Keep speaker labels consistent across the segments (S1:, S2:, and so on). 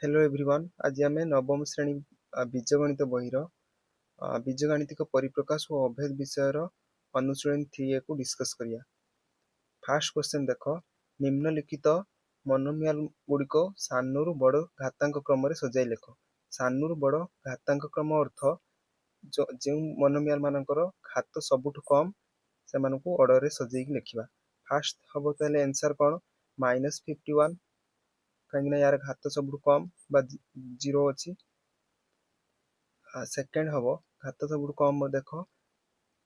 S1: Hello everyone. आज आम नवम श्रेणी बीजगणित बहिर बीजगाणितिक परिप्रकाश और अभेद विषय अनुशीलन 3A को डिस्कस करिया। फास्ट क्वेश्चन देख, निम्नलिखित मोनोमियल गुड़िक सानू बड़ घातांक क्रम सजाई लेख। सानू बड़ घातांक क्रम अर्थ जो मोनोमियल मानकर घात सबुठ कम से ऑर्डर रे सजाई लिखा। फास्ट हम ताले आंसर कौन -51 कहीं यार घात सब कम जीरो अच्छी। सेकेंड हम घात सब कम देख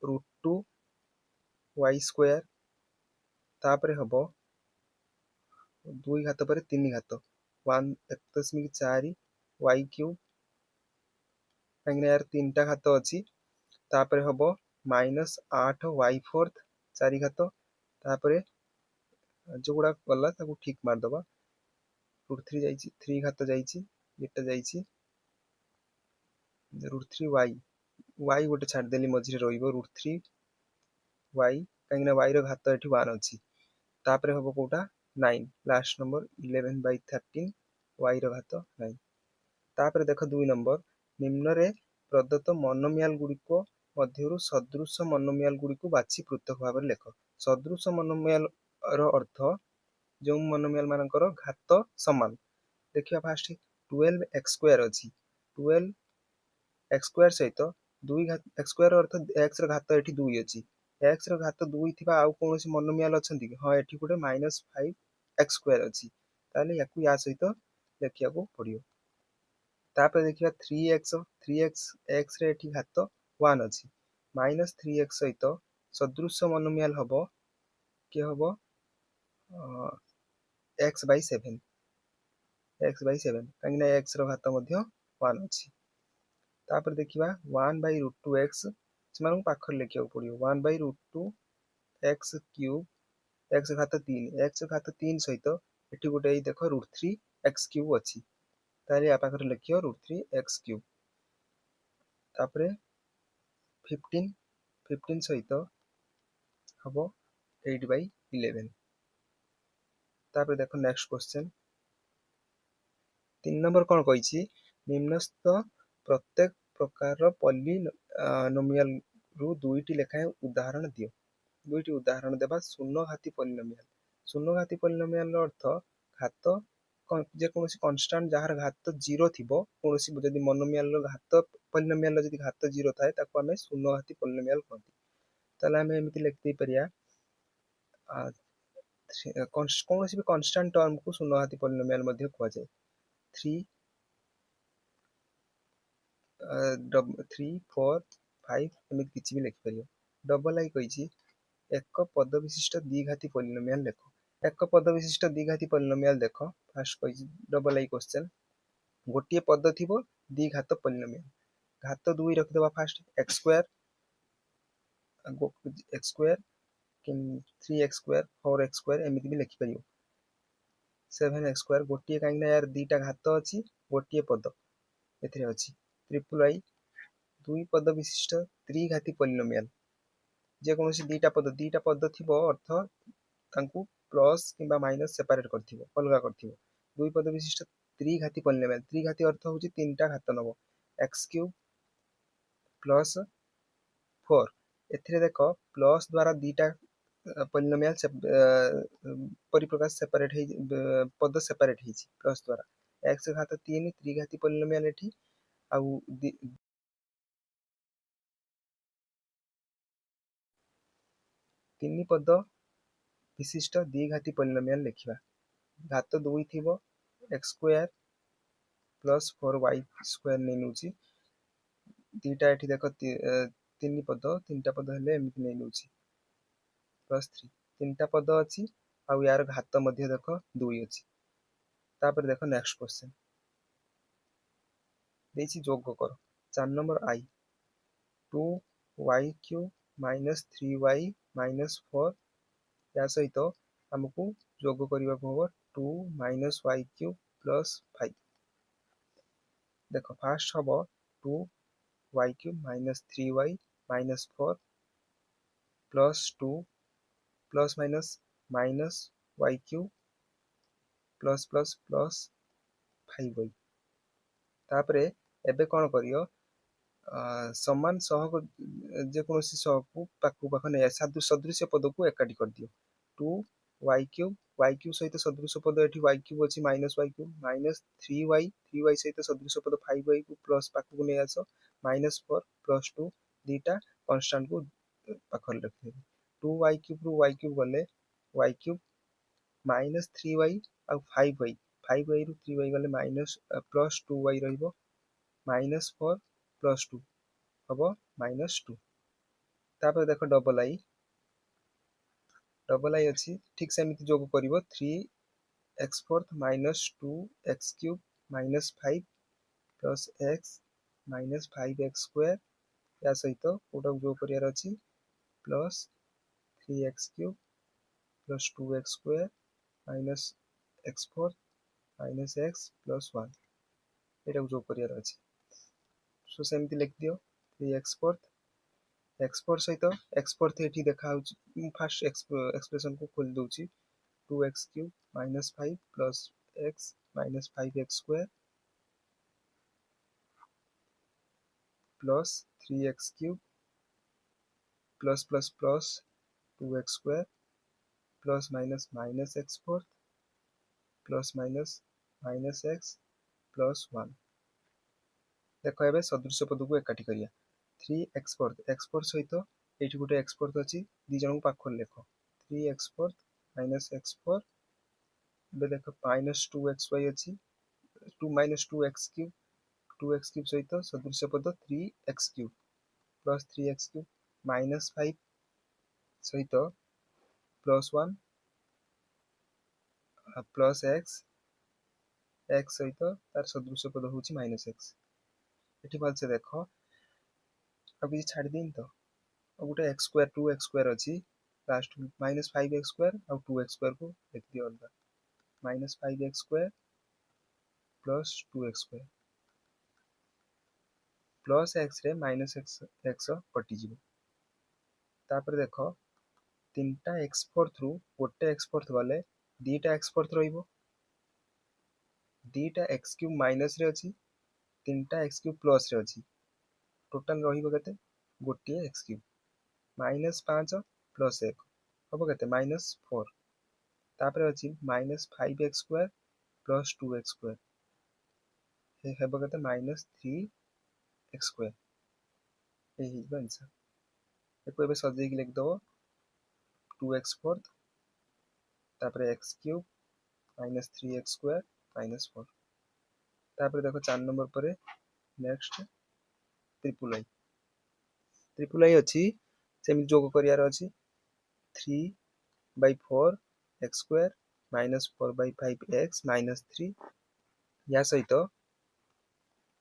S1: √2 y स्क्वायर तापर हम 2 घात पर 3 घात 1.4 y क्यूब कहीं यार 3टा घात अच्छी। तापर हम -8 y फोर्थ 4 घात तापर जो गुड़ा गला ठीक मारदबा। √3 जाइए 3 घात जाइए जाइए √3 y गोटे छाड़देली मझे √3 y कहीं y घात ये 1 अच्छी। तापर हम कौटा 9 लास्ट नंबर 11/13 y घात 9। तापर देख 2 नंबर निम्न रे प्रदत्त मोनोमियल गुड़िक मध्य सदृश मोनोमियल गुड़िक बाछी पृथक भाव लेख। सदृश मोनोमियल अर्थ जो मोनोमियल मानकर घात समान। देखिए फास्ट 12x स्क्वायर अच्छी 12x स्क्वायर सहित 2 घात x स्क्वायर अर्थ x घात ये 2 अच्छी। x घात 2 थी आउ कौन मोनोमियल अच्छा कि हाँ ये गोटे -5x स्क्वायर अच्छी। ताले या सहित देखा पड़ो। तापर देखिए 3x रे घात 1 अच्छी -3x सहित सदृश मोनोमियल हम किए हम x/7 कहीं x घात 1 अच्छी। तापर देखिए 1/√2x से पाखर लिखा पड़ो 1/√2 x क्यूब x घात 3 सहित ये गोटे देख √3 x क्यूब अच्छी। ताले या पाखर लिख √3 x क्यूब। तापर 15 सहित हम 8/11। तापर देख नेक्स्ट क्वेश्चन 3 नंबर कौन कही निम्नस्थ प्रत्येक प्रकार पॉलिनोमियल रु 2टी लेखाएं उदाहरण दियो। 2टी उदाहरण देवा शून्यघाती पॉलिनोमियल। शून्यघाती पॉलिनोमियल अर्थ घात जेकोसी कांस्टेंट जार घात 0 थिबो कोनोसी जदि मोनोमियल घात पॉलिनोमियल जदि घात 0 थाए ताको हमें शून्यघाती पॉलिनोमियल कहते। ताले हमें एमिति लिख दे परिया कौन भी कांस्टेंट टर्म को शून्यघाती पॉलिनोमियल मध्ये कहा जाए। 3 4 5 एमिति किछि भी लिख परियो। डबल आई कही एक पद विशिष्ट द्विघाती पॉलिनोमियल लेख। एक पद विशिष्ट द्विघाती पॉलिनोमियल देख फास्ट कही डबल आई क्वेश्चन गोटे पद थी द्विघात पॉलिनोमियल घात 2 रखिदेवा first x square 3x square 4x square एमती भी लिखिपर 7x स्क्वायर गोटे कहीं यार 2टा घात अच्छी गोटे पद ए अच्छी। ट्रिपल आई 2 पद विशिष्ट त्रिघाती पॉलिनोमियल जेकोसी 2टा पद थी अर्थ तांकु प्लस कि माइनस सेपरेट कर अलग कर 2 पद विशिष्ट त्रिघाती पॉलिनोमियल। त्रिघाती अर्थ हूँ 3टा घात नब x क्यूब प्लस 4 ए देख प्लस द्वारा 2टा पॉलिनोमियल परिप्रकाश सेपरेट पद सेपरेट हो प्लस द्वारा x घात 3 त्रिघाती पॉलिनोमियल एठी आउ 3 पद विशिष्ट द्विघाती पॉलिनोमियल लिखा। घात 2 थी x square plus 4y square नहीं नौची 2टा ये देख 3 पद 3टा पद हेले एमती नहीं नौची प्लस 3 3टा पद अच्छी आउ यार घात मध्य देख 2 अच्छी। तापर देख नेक्स्ट क्वेश्चन देसी जोग कर 4 नंबर आई 2y क्यूब -3y -4 या सहित आमको जोग करने को हम 2 - y क्यूब +5। देख फास्ट हम 2y cube -3y -4 +2 plus minus -y cube +++5y तापरे एबे कौन करियो समान सहग जेकोसी सहग पाखु पाख नहीं सदृश पद को एकाठी कर दियो 2 y क्यूब सहित सदृश पद एठी y क्यूब अछि minus y cube minus 3y सहित सदृश पद 5y को प्लस पाखु को नहीं आस माइनस 4 प्लस 2 दीटा कांस्टेंट को पाखर रखिबे 2y क्यूब रु y क्यूब गले y क्यूब माइनस 3y आ 5y रु 3y गले माइनस प्लस 2y रहिबो माइनस 4 प्लस 2 हम माइनस 2 तापर देख डबल आई अच्छी ठीक सेमती जोग कर 3x4 minus 2x³ minus 5 plus x minus 5x² या सहित गोटा जोग करार अच्छी plus 3x³ plus 2x² minus x4 minus x plus 1 यहाँ जोग करार अच्छी सो सेमती लिख दियो 3x4 सहित x4 एठी देखा फास्ट एक्सप्रेशन को खोल दूची 2x³ minus 5 plus x minus 5x² plus 3x³ plus plus plus 2x² plus minus minus x4 plus minus minus x plus 1 देख ए सदृश पद को एकाठी करिया 3x4 सहित ये गोटे x4 अच्छी दी जन को पाखर लेख 3x4 माइनस x4 देख माइनस 2xy अच्छी 2 माइनस 2x³ सहित सदृश पद 3x³ प्लस 3x³ माइनस 5 सहित प्लस 1 प्लस x सहित तार सदृश पद हूँ माइनस x ये भलसे देख किसी छाड़ दी तो गोटे x² 2x² अच्छी लास्ट माइनस 5x² और 2x² को लिख दियो अलग minus 5x² plus 2x² plus x रे माइनस x कटिजी तापर देख 3टा x4 रु गोटे x4 गले दीटा x4 रहिबो दीटा x³ माइनस रे अछि 3टा x³ प्लस रे अछि टोटल रहिबो केते गोटे x³ माइनस 5 प्लस 1 हम केते माइनस 4 तापर अछि माइनस 5x² प्लस 2x² हे हेबो केते माइनस 3x² यही आंसर एको एबे सजे के लिख दो 2x4 तापर x³ माइनस 3x² माइनस 4 तापर देखो 4 नंबर पर नेक्स्ट ट्रिपल आई अच्छी सेमती जोग करार अच्छी 3/4 x² माइनस 4/5x माइनस 3 या सहित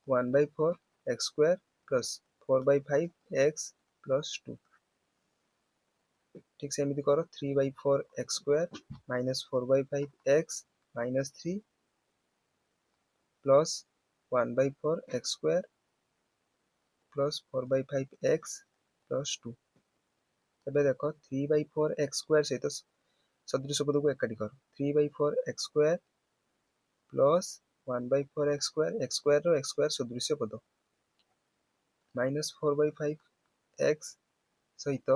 S1: 1/4 x² प्लस 4/5x प्लस 2 ठीक सेमती कर 3/4 x² minus 4/5x minus 3 plus 1/4 x² plus 4/5x plus 2 एबे देख 3/4 x² सहित सदृश पद को एकाठी कर 3/4 x² प्लस 1/4 x² रो x² सदृश पद माइनस 4/5 x सहित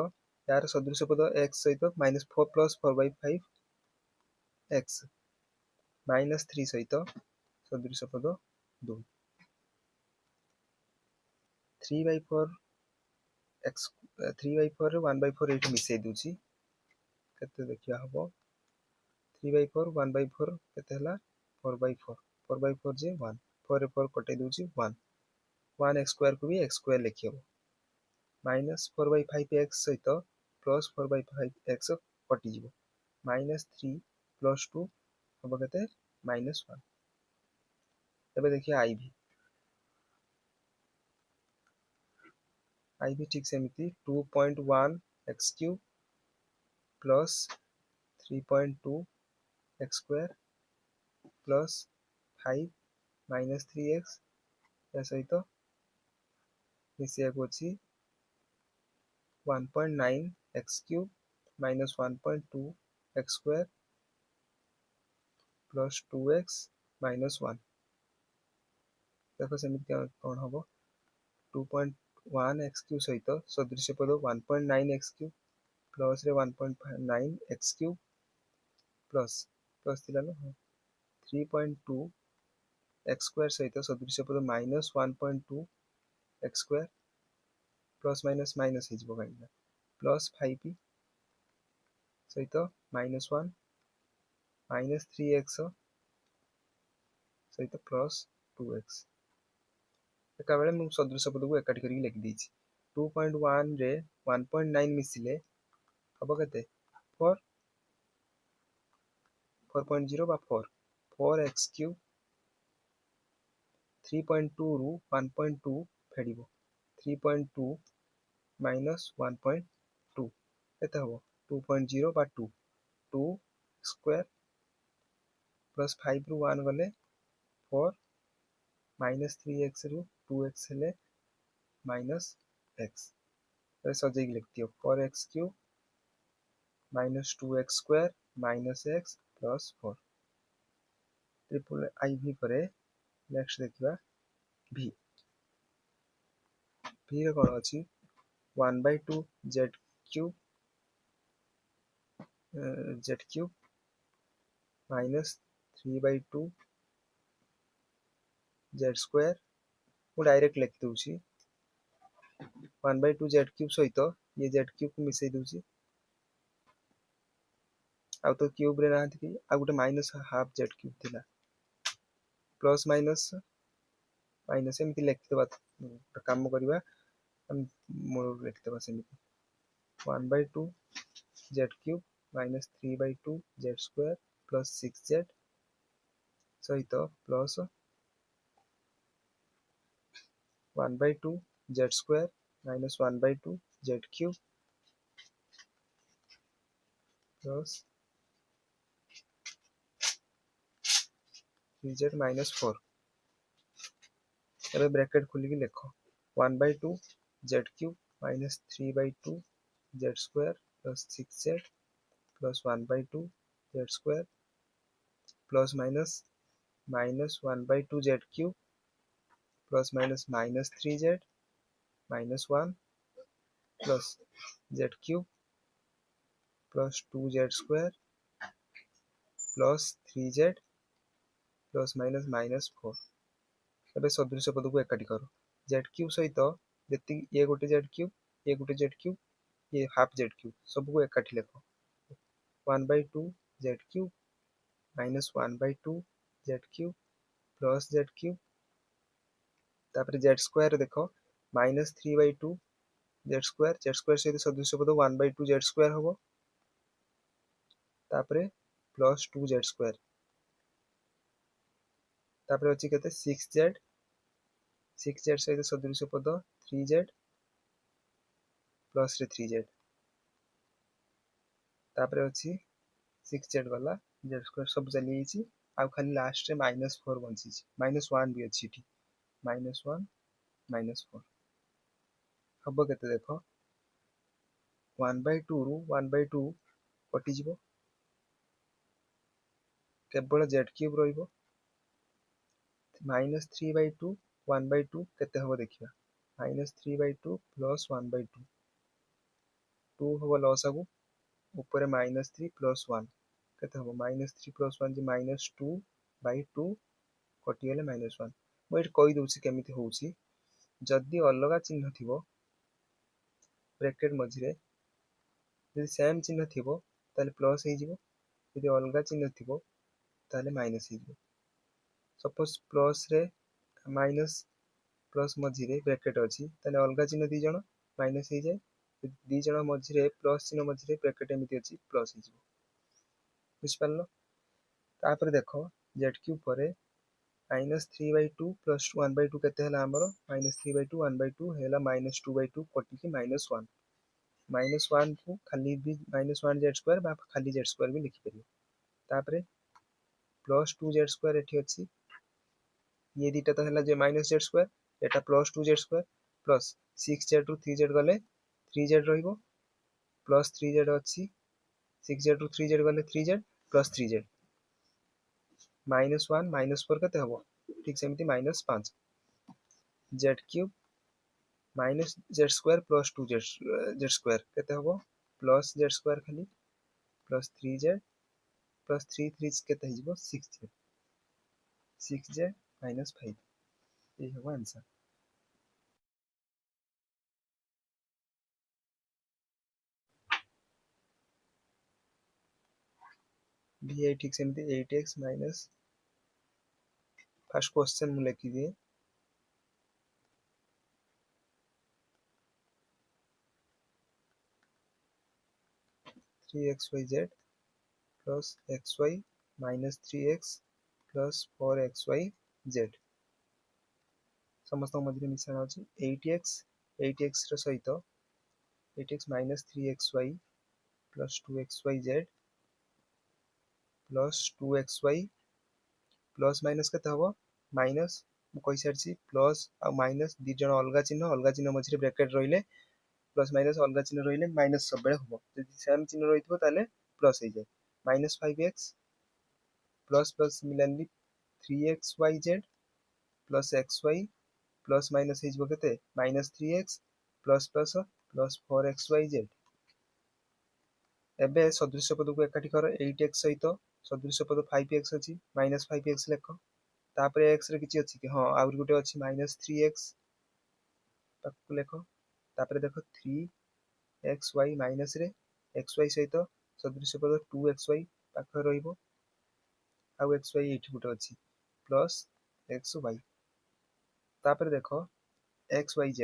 S1: यार सदृश पद x सहित माइनस 4 प्लस 4/5 x माइनस 3 सहित सदृश पद 2 3/4 x 3/4 1/4 ये मिसई दूची केते देखिया हबो 3/4 1/4 केते हला 4/4 4/4 जे 1 4 4 कटे दूची 1 1x² को भी x² लिखियो माइनस 4/5x सहित प्लस 4/5x कटि जीवो माइनस 3 प्लस 2 हम केते माइनस 1 एबे देखिए आई भी ठीक सेमती 2.1 x³ plus 3.2 x² plus 5 minus 3x या सहित मिसिया को अछि 1.9 x³ minus 1.2 x² plus 2x minus 1 देखो सेମିତି कौन हम 2.1 एक्स क्यूब सहित सदृश पद 1.9 x cube plus 1.9 x cube plus plus थिला ना 3.2 एक्स स्क्वायर सहित सदृश पद minus 1.2 x square plus minus minus हो कहीं प्लस 5 सहित -1 -3x सहित प्लस 2x एका बेले मु सदृश पद को एकाठी करके लिखि देछि 2.1 रे 1.9 मिसिले हबो केते 4 4.0 बा 4 4x क्यूब 3.2 रु 1.2 फेडिबो 3.2 माइनस 1.2 केते हबो 2.0 बा 2 2 स्क्वायर प्लस 5 रु 1 गले 4 माइनस 3x रु 2x हेले माइनस x सजेक लिखती हो 4x cube minus 2x square minus x plus 4 triple I भी करे नेक्स्ट देखिबा v v रे कोन अछि 1/2 z cube minus 3/2 z square मु डायरेक्ट लिख दूची 1/2 z क्यूब सहित ये z क्यूब को मिसई दूची आ तो क्यूब रे ना थी आ गुटे माइनस हाफ z क्यूब थिला प्लस माइनस माइनस एमती लिखते बात काम करबा हम मोर लिखते बा सेमती 1/2 z cube minus 3/2 z square plus 6z सहित plus 1/2 z square minus 1/2 z cube plus 3z minus 4 अब ब्रैकेट खोल के लिखो 1/2 z cube minus 3/2 z square plus 6z plus 1/2 z square plus minus minus 1/2 z cube plus minus minus 3z minus 1 plus z cube plus 2z square plus 3z plus minus minus 4 अब सदृश पद को एकाठी करो z cube सहित जति ये गोटे z cube ये गोटे z क्यूब ये हाफ z क्यूब सब को एकाठी लिखो 1/2 z cube minus 1/2 z cube plus z cube तापर z स्क्वायर देखो माइनस 3/2 z स्क्वायर सहित सदृश पद 1/2 z स्क्वायर होबो तापर प्लस 2 z स्क्वायर तापर अछि केते 6z सहित सदृश पद 3z प्लस रे 3z तापर अछि 6z वाला z स्क्वायर सब चली छी आ खाली लास्ट रे -4 बंची छी -1 भी अछि ठी -1 -4 हबो केते देखो 1/2 रु 1/2 कटि जिवो केवल z क्यूब रहिबो -3/2 1/2 केते हबो देखिबा -3/2 प्लस 1/2 2 हबो लॉस आगु ऊपर -3 प्लस 1 केते हबो -3 प्लस 1 जे -2/2 कटि गेले -1 मु एट कहि दोछि केमिति होउछि जदि अलगा चिन्ह थिबो ब्रैकेट मझिरे यदि सेम चिन्ह थिबो ताले प्लस हे जिवो यदि अलगा चिन्ह थिबो ताले माइनस हे जिवो सपोज प्लस रे माइनस प्लस मझिरे ब्रैकेट अछि ताले अलगा चिन्ह दी जण माइनस हे जाय दी जण मझिरे प्लस चिन्ह मझिरे ब्रैकेट एमिति अछि प्लस हे जिवो बुझ पारलो तापर देखो z क्यूब परे -3/2 प्लस 1/2 केते हला हमरो -3/2 1/2 हेला -2/2 कटि कि -1 -1 को खाली भी -1 z स्क्वायर बा खाली z स्क्वायर भी लिखि परियो तापर प्लस 2 z स्क्वायर एठी अछि ये दीटा तो हला जे -z स्क्वायर एटा plus 2 z square plus 6z रु 3z गले 3z रहिबो प्लस 3z अछि 6z रु 3z गले 3z प्लस 3z -1 -4 केते हबो ठीक सेमति -5 Z cube minus Z square plus 2 Z square केते हबो प्लस जेड स्क्वायर खाली प्लस 3 जेड प्लस 3 3 केते हिजबो 6 जेड 6 जेड माइनस 5 ये हबो आंसर। भी है ठीक सेमती 8x माइनस फर्स्ट क्वेश्चन मु लिखि दिए 3xyz plus xy minus 3x plus 4xyz समस्त मध्य मिश्रण अछि 8x रो सहित 8x minus 3xy plus 2xyz plus 2xy plus minus केते हबो माइनस मु कहि सारछि प्लस आ माइनस दि जण अलगा चिन्ह मझिरे ब्रैकेट रहिले प्लस माइनस अलगा चिन्ह रहिले माइनस सब बेले हबो जदि सेम चिन्ह रहितबो ताले प्लस हो जाय minus 5x plus plus similarly 3xyz plus xy plus minus हिजबो केते minus 3x plus plus plus 4xyz एबे सदृश पद को एकाठी कर 8x सहित सदृश पद 5x अछि माइनस 5x लेख तापर x रे किछि अछि कि हां आउर गुटे अछि माइनस 3x ताकू लेख तापर देखो 3xy माइनस रे xy सहित सदृश पद 2xy पाख रहिबो आउ xy एठी गुटे अछि प्लस xy तापर देखो xyz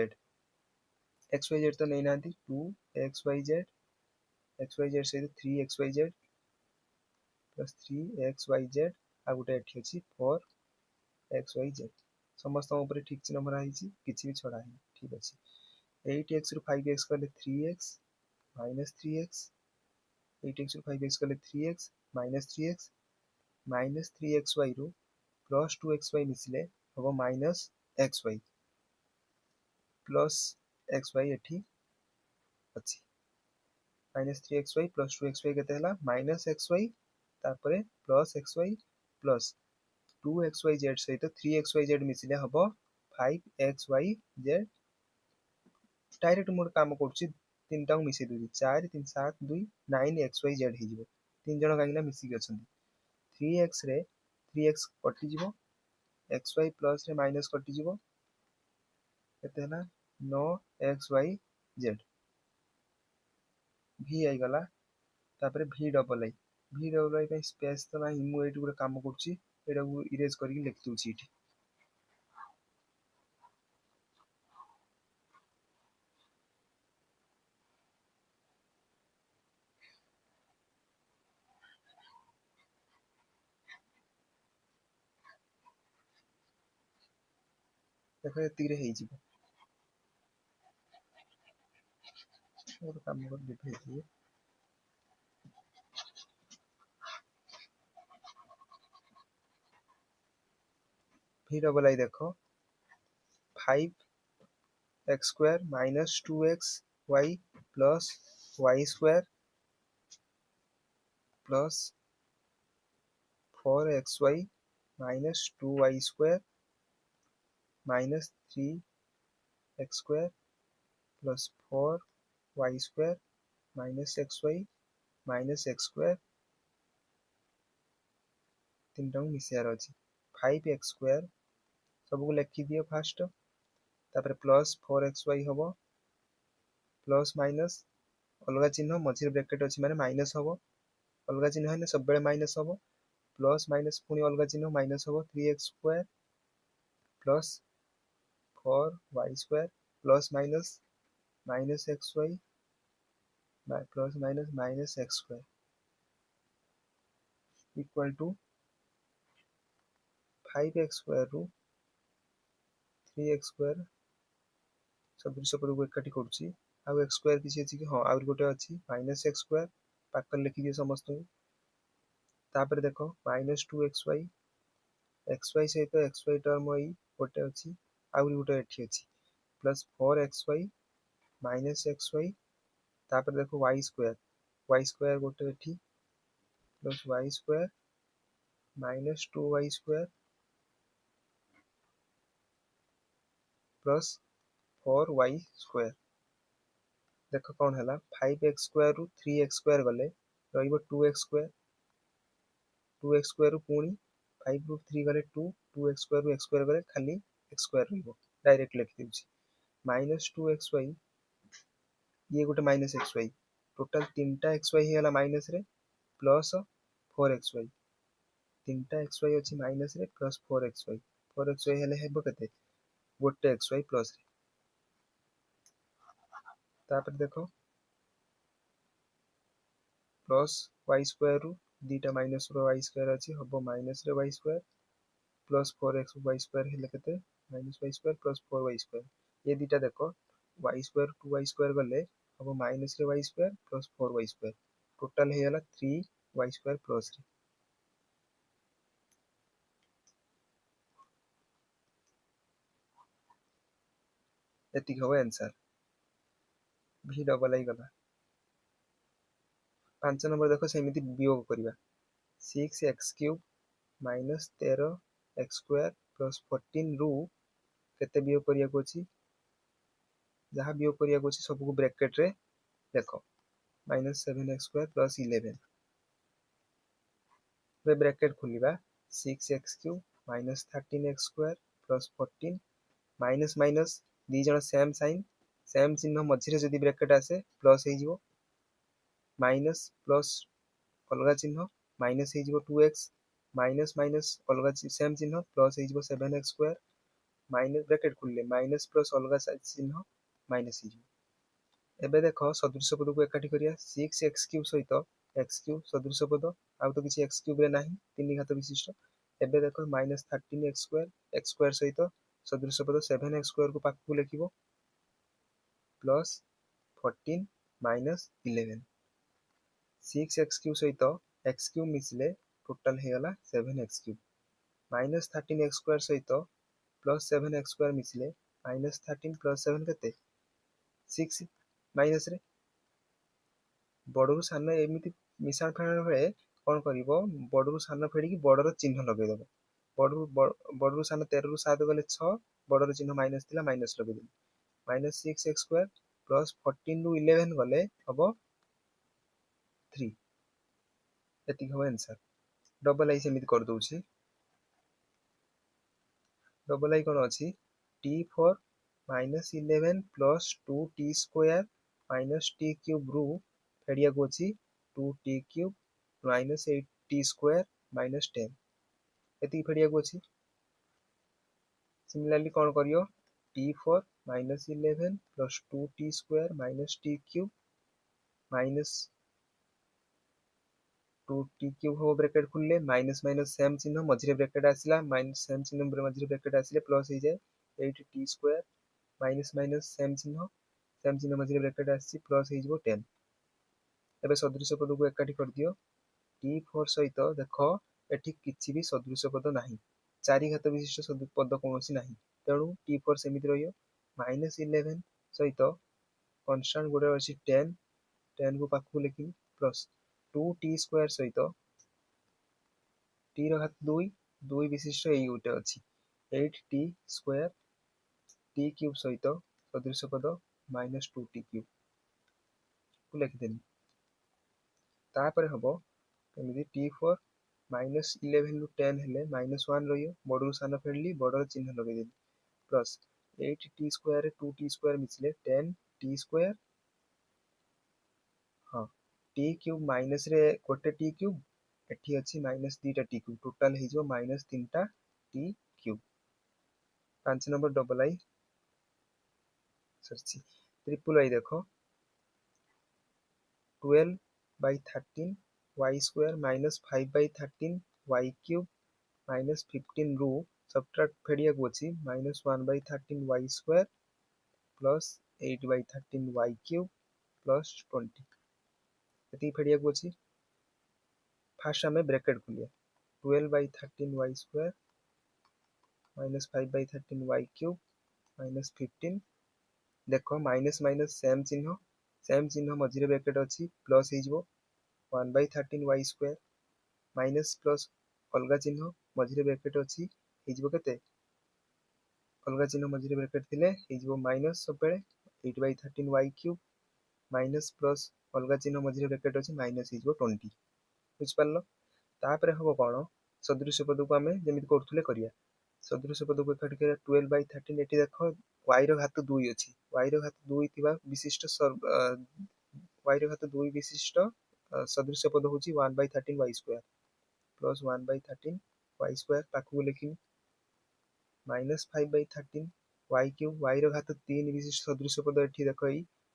S1: xyz तो नै नांती 2xyz xyz सहित 3xyz प्लस 3xyz आ गुटे एठी अछि 4xyz समस्त ऊपर ठीक चिन्ह मरा हिची किछि भी छडा है ठीक अछि 8x रु 5x कले 3x माइनस 3x 8x रु 5x कले 3x माइनस 3xy रु प्लस 2xy मिसिले हबो माइनस xy प्लस xy एठी अछि माइनस 3xy प्लस 2xy केते हला माइनस xy तापरे प्लस xy प्लस 2xyz सहित 3xyz मिसिले हबो 5xyz डायरेक्ट मोड काम करछि तीनटा मिसि दुई 4 3 7 2 9xyz हिजबो तीन जण कांगिना मिसि गछन 3x रे 3x कटि जिवो xy प्लस रे माइनस कटि जिवो केते हला 9xyz v आई गला तापर v डबल आई पे स्पेस तो नाही मु एठी गुटे काम करछि एटा को इरेज करके लिख दूछि एठी देखो एति रे हेइ जिवो और काम कर लिख दिए v डबल आई देखो 5x square minus 2xy plus y square plus 4xy minus 2y square minus 3x square plus 4y square minus xy minus x square तीनटा मिसियार अछि 5x स्क्वायर सब को लिखि दियो फास्ट तापर प्लस 4xy हबो प्लस माइनस अलगा चिन्ह मझिर ब्रैकेट अछि माने माइनस हबो अलगा चिन्ह है सब बेले माइनस हबो प्लस माइनस पुनी अलगा चिन्ह माइनस हबो 3x square plus 4y square plus minus minus xy plus minus minus x square equal to 5x square रु 3x स्क्वायर सदृश पद को एकाठी करछि आ x स्क्वायर किछि अछि कि हां और गोटे अछि माइनस x स्क्वायर पाकर लिखि दियो समस्त तापर देखो माइनस 2xy xy सहित xy टर्म आई गोटे अछि और गोटे एठी अछि प्लस 4xy माइनस xy तापर देखो y स्क्वायर गोटे एठी plus y square minus 2y square plus 4y² देख कौन है 5x² रु 3x² गले रहिबो 2x², 2x² रु पुणी 5 रु 3 गले 2, 2x² रु x² गले खाली x² रहिबो डायरेक्ट लिखि देउछि -2xy ये गोटे -xy टोटल 3टा xy हेला माइनस रे प्लस 4xy 3टा xy अछि माइनस रे प्लस 4xy हेले हेबो केते गोटे xy प्लस रे तापर देखो प्लस y² रु दीटा माइनस रो y² अछि हबो माइनस रे y² प्लस 4xy² हेले केते -y² प्लस 4y² ये दीटा देखो y² 2y² गले हबो माइनस रे y² प्लस 4y² टोटल हेला 3y² प्लस रे एतिक हबो आंसर v डबल आई गला 5 नंबर देखो सेमिति वियोग करिवा 6x³ माइनस 13x² प्लस 14 रु केते वियोग करिया को अछि जहाँ वियोग करिया को अछि सब को ब्रैकेट रे देखो -7x² प्लस 11 वे ब्रैकेट खोलिबा 6x³ minus 13x² plus 14 minus minus दी जण सेम साइन सेम चिन्ह मझिरे जदि ब्रैकेट आसे प्लस हे जिवो माइनस प्लस अलगा चिन्ह माइनस हे जिवो 2x माइनस माइनस अलगा सेम चिन्ह प्लस हे जिवो 7x² माइनस ब्रैकेट खोलिले माइनस प्लस अलगा चिन्ह माइनस हे जिवो एबे देखो सदृश पद को एकाठी करिया 6x³ सहित x³ सदृश पद आउ तो किछि x³ रे नाही तीन घात विशिष्ट एबे देखो -13x² x² सहित सदृश पद 7x² को पाखु लिखिबो प्लस 14 माइनस 11 6x³ सहित x³ मिसले टोटल हे गला 7x³ माइनस 13x² सहित प्लस 7x² मिसले -13 प्लस 7 केते 6 माइनस रे बड़रू सान एमिति मिशाण फेण बेले कौन करिवो बड़रू सान फेडिकी बड़र चिन्ह लगे देबो बड़रू सान 13 रु 7 गले 6 बड़र चिन्ह माइनस थिला माइनस लगे देबो -6x² प्लस 14 रु 11 गले हबो 3 एतिक हबो आंसर डबल आई सेमिति कर दोछि डबल आई कोन अछि t4 -11 plus 2t² minus t³ रु फेडिया को अछि 2t³ माइनस 8t² माइनस 10 एतिक फेडिया को अछि सिमिलरली कोन करियो t4 -11 plus 2t² minus t³ minus 2t³ हो ब्रैकेट खुलले माइनस माइनस सेम चिन्ह मझिरे ब्रैकेट आसिला माइनस सेम चिन्ह मझिरे ब्रैकेट आसिले प्लस हो जाए 8t² माइनस माइनस सेम चिन्ह मझिरे ब्रैकेट आसी प्लस हो जिवो 10 एबे सदृश पद को एकाठी कर दियो t4 सहित देखो एठी किछि भी सदृश पद नाही चारि घात विशिष्ट पद कोनोसी नाही तेणु t4 सेमिति रहियो -11 सहित कांस्टेंट गोटे अछि 10 को पाखु लिखि प्लस 2t² सहित t रो घात 2 विशिष्ट एई गोटे अछि 8t² t³ सहित सदृश पद -2t³ को लिखि देनी तापर हबो एमिति t4 -11 रु 10 हेले -1 रहियो बडरू सान फेडली बडर चिन्ह लगे देली प्लस 8t² रे 2t² मिसले 10t² हां t³ माइनस रे गोटे t³ एठी अछि माइनस 2टा t³ टोटल हे जो माइनस 3टा t³ 5 नंबर डबल आई सरछि ट्रिपल आई देखो 12/13 y² माइनस 5/13 y³ माइनस 15 रु सबट्रैक्ट फेडिया को अछि -1/13 y² प्लस 8/13 y³ प्लस 20 एति फेडिया को अछि फर्स्ट हमें ब्रैकेट खोलिए 12/13 y² माइनस 5/13 y³ माइनस 15 देखो माइनस माइनस सेम चिन्ह मझिरे ब्रैकेट अछि प्लस हे जिवो 1/13 y² माइनस प्लस अलगा चिन्ह मझिरे ब्रैकेट अछि हे जिवो केते अलग चिन्ह मझे ब्रैकेट थे माइनस सब 8/13 वाई क्यूब माइनस प्लस अलग चिन्ह मझे ब्रैकेट अच्छे माइनस हो 20 बुझिपार तापर हम कौन सदृश पद को आम जमी करूँ सदृश पद को एकाठी 12/13 ये देख वाई घात 2 अच्छी वाई घात 2 विशिष्ट वाई घात 2 विशिष्ट सदृश पद हूँ 1/13 Y square plus 1/13 Y square पाखक लिखी माइनस 5/13 वाई क्यूब वाई घात 3 विशिष्ट सदृश पद ये देख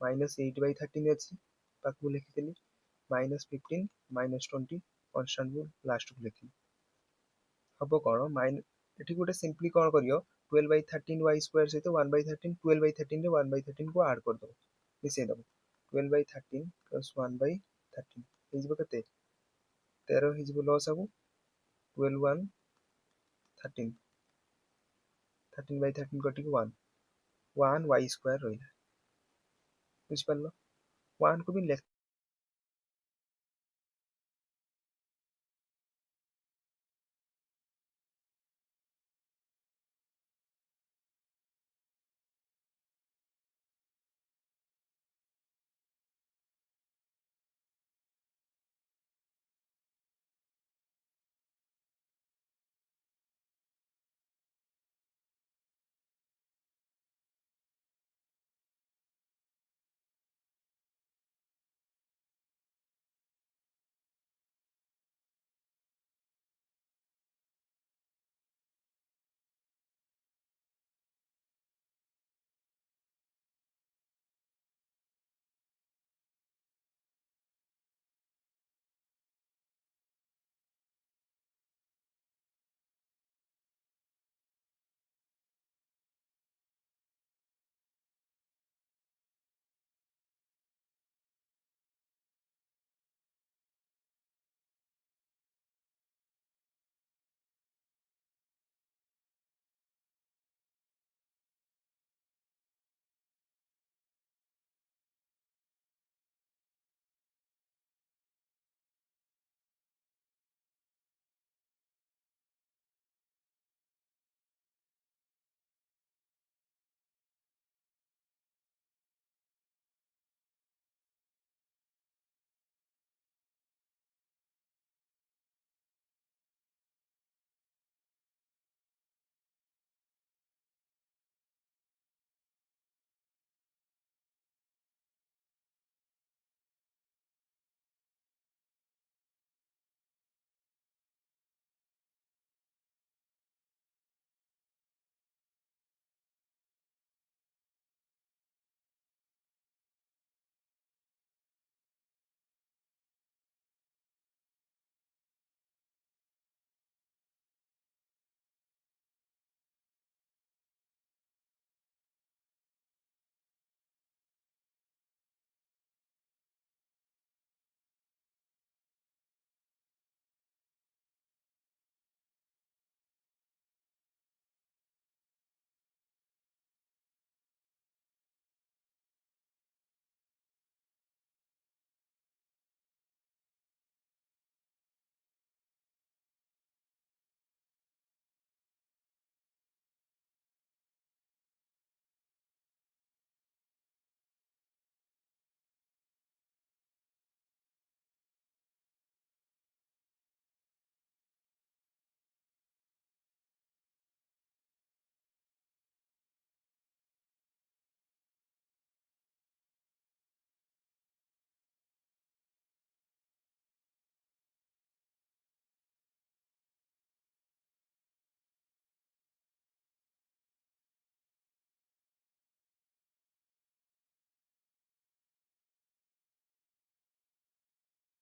S1: माइनस 8/13 अच्छी पाखक लिखी माइनस 15 माइनस 20 कन्स्टांट को लास्ट को लिखी हम कौन माइन ये गोटे सिंपली कौन कर 12/13 वाई स्क्वायर सहित 1/13 12/13 1/13 को आड करदे मिसेदब 12/13 प्लस 1/13 के 13 हो लस सब 12 1 13 13/13 कटिक 1 वाई स्क्वायर रहा बुझिपार 1 को भी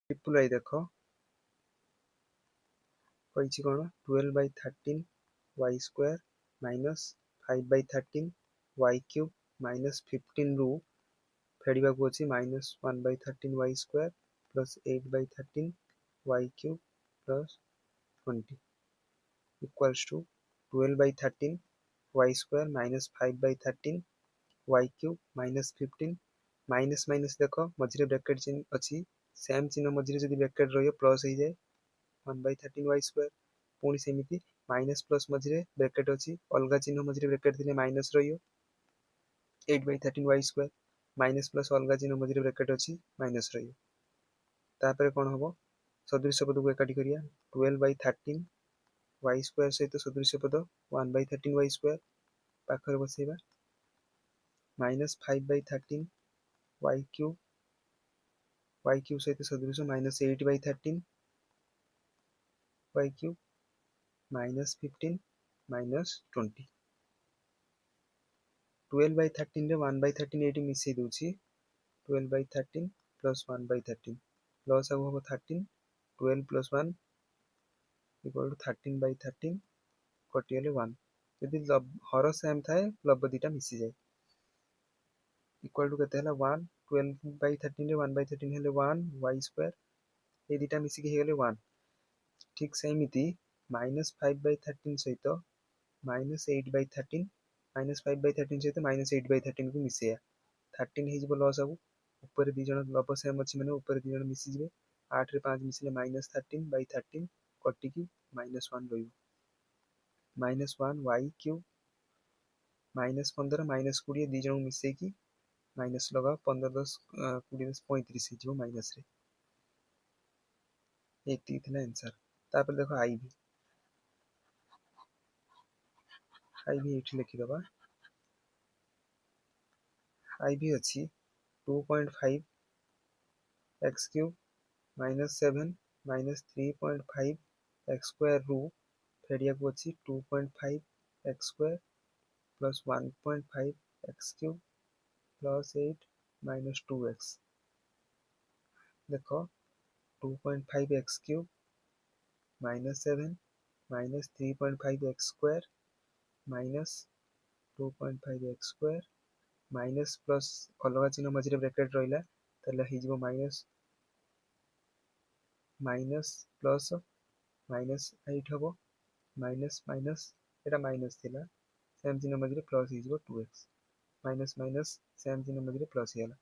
S1: ट्रिपल आई देख कही कौन 12/13 Y square minus 5/13 Y cube minus 15 रु फेड़ा को अच्छी minus 1/13 Y square plus 8/13 Y cube plus 20 equals to 12/13 Y square minus 5/13 Y cube minus 15 minus minus देख मझे ब्रैकेट चिन्ह अच्छी सेम चिन्ह मझे जो ब्रैकेट रही प्लस हो जाए 1/13 वाई स्क्वायर पुणी सेमती माइनस प्लस मझे ब्रैकेट अच्छी अलग चिन्ह मझे ब्रैकेट थी माइनस रईट/13 y² माइनस प्लस अलग चिन्ह मझे ब्रैकेट अच्छी माइनस रही कौन हम सदृश पद को एकाठी करिया 12/13 y² सहित सदृश पद 1/13 y² पाखर बसैबा -5/13 y³ सहित सदृश -8/13 y³ -15 -20 12/13 रे 1/13 ये मिसई दूची 12/13 प्लस 1/13 लॉस अब हम 13 12 प्लस 1 इक्वल टू 13/13 कटिगले 1 यदि हर सेम थाए लब दीटा मिसी जाए इक्वल टू केते हला 1 12/13 रे 1/13 हेले 1 y² ये दीटा मिसिकी हेगले 1 ठीक सेमिति -5/13 सहित -8/13 -5/13 सहित -8/13 को मिसेया 13 हे लॉस अब ऊपर दी जण लब सेम अछि माने ऊपर दी जण मिसी जिवे 8 रे 5 मिसिले -13/13 कटिकी -1 रहियो -1 y³ -15 -20 दी जण मिसेकी माइनस लगा 15 10 20 10 35 हो माइनस रे एती थिला आंसर तापर देखो आईवी एठी लिखि दबा आईवी अछि 2.5 x³ -7 -3.5 x² रू फेडिया को अछि 2.5 x² plus 1.5 x³ plus 8 minus 2x देखो 2.5 x³ -7 minus 3.5 x² minus 2.5 x² minus plus अलग चिन्ह मझे ब्रैकेट रहिला तले हे जिवो माइनस प्लस माइनस 8 हबो माइनस माइनस एटा माइनस थिला सेम चिन्ह मझे प्लस हे जिवो 2x माइनस माइनस सेम चिन्ह मझे प्लस हेला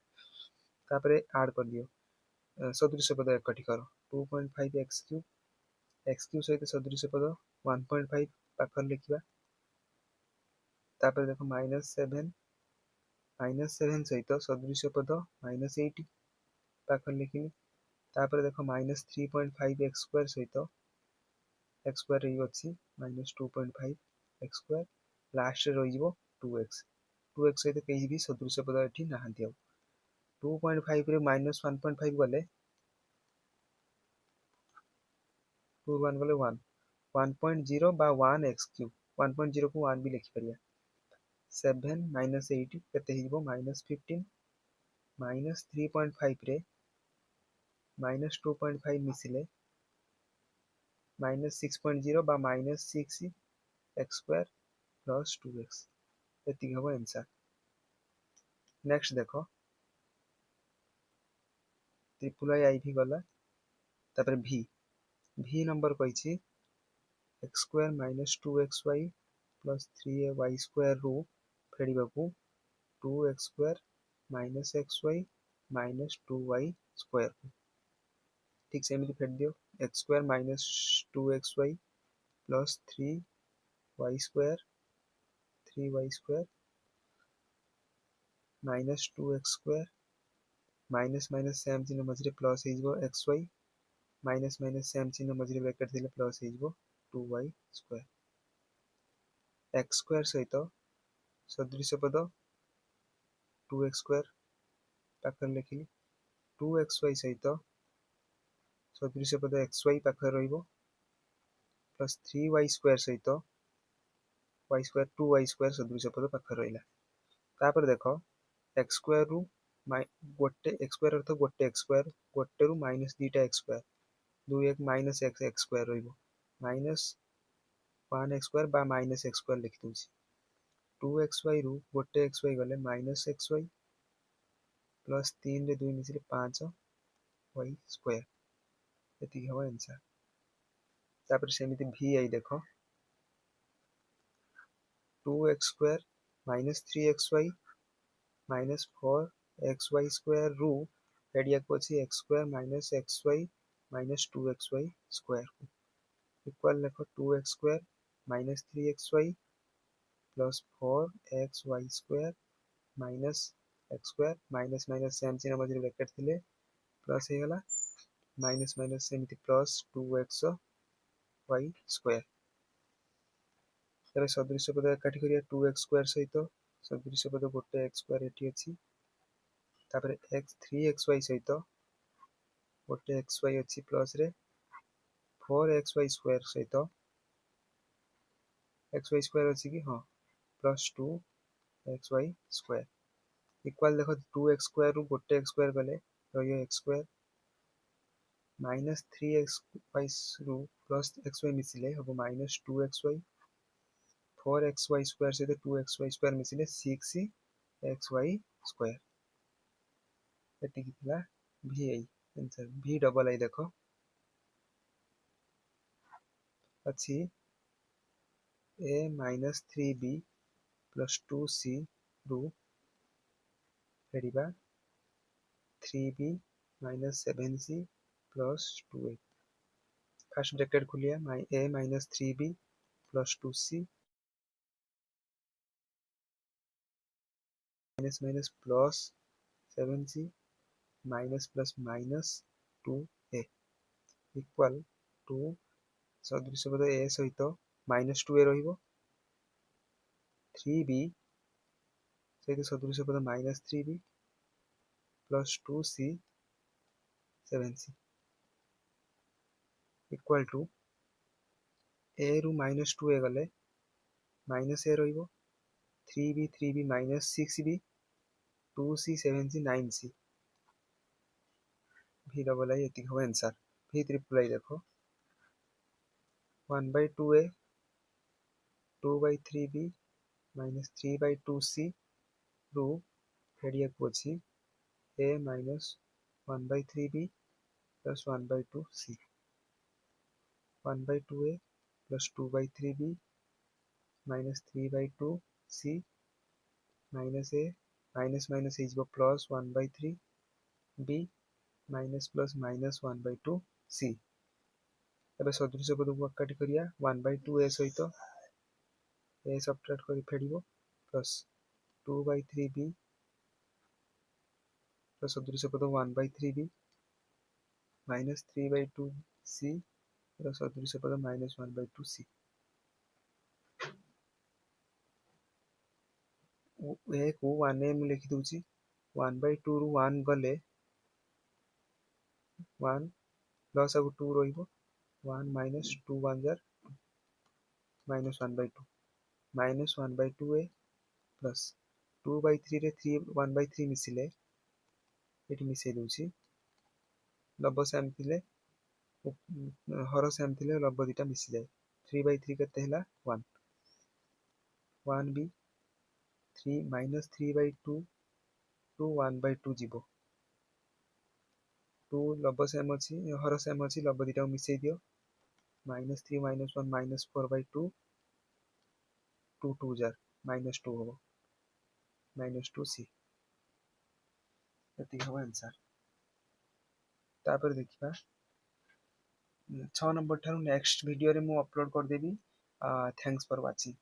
S1: तापरे ऐड कर दियो सदृश पद एकठी करो 2.5 x³ सहित सदृश पद 1.5 पाखर लिखिबा तापर देखो -7 सहित सदृश पद -8 पाखर लिखिबी तापर देखो -3.5 x² सहित x² रही अछि -2.5 x² लास्ट रे रही जिवो 2x सहित कहीं भी सदृश पद एठी नाहंती अब 2.5 रे -1.5 गले 2 1 गले 1 1.0 बा 1 x³ 1.0 को 1 भी लिखि परिया 7 -8 केते हिजबो -15 -3.5 रे -2.5 मिसिले -6.0 बा -6 x² plus 2x एति हबो आंसर नेक्स्ट देखो ट्रिपल आई भी गला तापर v number कहिछि x² -2xy plus 3y² रू फेडिबाकू 2x² -xy -2y² ठीक सेमिति फेड दियो x² -2xy plus 3y² -2x² minus minus same चिन्ह मझे प्लस हे जिवो xy माइनस माइनस सेम चिन्ह मझे ब्रैकेट थिले प्लस हे जिवो 2y² x² सहित सदृश पद 2x² पाखर लिखिली 2xy सहित सदृश पद xy पाखर रहिबो प्लस 3y² सहित y² 2y² सदृश पद पाखर रहिला तापर देखो x² रू गोटे x² अर्थ गोटे x² गोटे रू माइनस दीटा x² 2 1 माइनस x² रहिबो माइनस 1 x² बा माइनस x² लिखि दोछि 2xy रू गोटे xy गले माइनस xy प्लस 3 रे 2 मिसिले 5 y² एति हबो आंसर तापर सेमिति v आई देखो 2x² -3xy -4xy² रू फेडिया को अछि x² -xy -2xy² इक्वल देखो 2x² -3xy plus 4xy² minus x² minus minus same चिन्ह मझे ब्रैकेट थिले प्लस हो गला माइनस माइनस सेमती प्लस 2xy²। तबे सदृश पद एकाठी करिया 2x² सहित सदृश पद गोटे x² एठी अछि तापर x 3xy सहित गोटे xy अछि प्लस रे 4xy² सहित xy² अछि कि हां प्लस 2xy² इक्वल देखो 2x² रु गोटे x² गले रहियो x² माइनस 3xy रु प्लस xy मिसिले हबो माइनस 2xy 4xy² सहित 2xy² मिसिले 6xy² एति कितला vi आंसर v डबल आई देखो अच्छी a minus 3b plus 2c रू फेरिबा 3b minus 7c plus 2a first bracket खुलिया a minus 3b plus 2c minus minus plus 7c minus plus minus 2a equal to सदृश पद a सहित minus 2a रहिबो 3b सहित सदृश पद minus 3b plus 2c 7c equal to a रु minus 2a गले minus a रहिबो 3b minus 6b 2c 7c 9c v double आई एति हो आंसर v ट्रिपल आई देखो 1/2a 2/3b minus 3/2c रू फेडिया को अछि a minus 1/3b plus 1/2c 1/2a plus 2/3b minus 3/2c minus a minus minus is plus 1/3b minus plus minus 1/2c तबे सदृश पद को एकाठी करिया 1/2a सहित a सब्ट्रैक्ट करी फेडिबो प्लस 2/3b प्लस सदृश पद 1/3b minus 3/2c प्लस सदृश पद minus 1/2c ए को 1 में लिखि दूची 1/2 रु 1 गले 1 प्लस अब 2 रहिबो 1 minus 2 1 jar minus 1/2 minus 1/2a plus 2/3 रे 3 1/3 मिसिले एटी मिसे दूची लब सेम थिले हर सेम थिले लब दिटा मिसिले 3/3 केते हला 1 1b 3 minus 3/2 to 1/2 जीवो 2 लब सेम अछि हर सेम अछि लब दिटा मिसे दियो -3 - 1 -4/2 2 2 जार -2 हो -2c एति हो आंसर तापर देखिबा 6 नंबर थारु नेक्स्ट वीडियो रे मु अपलोड कर देबी थैंक्स फॉर वाचिंग।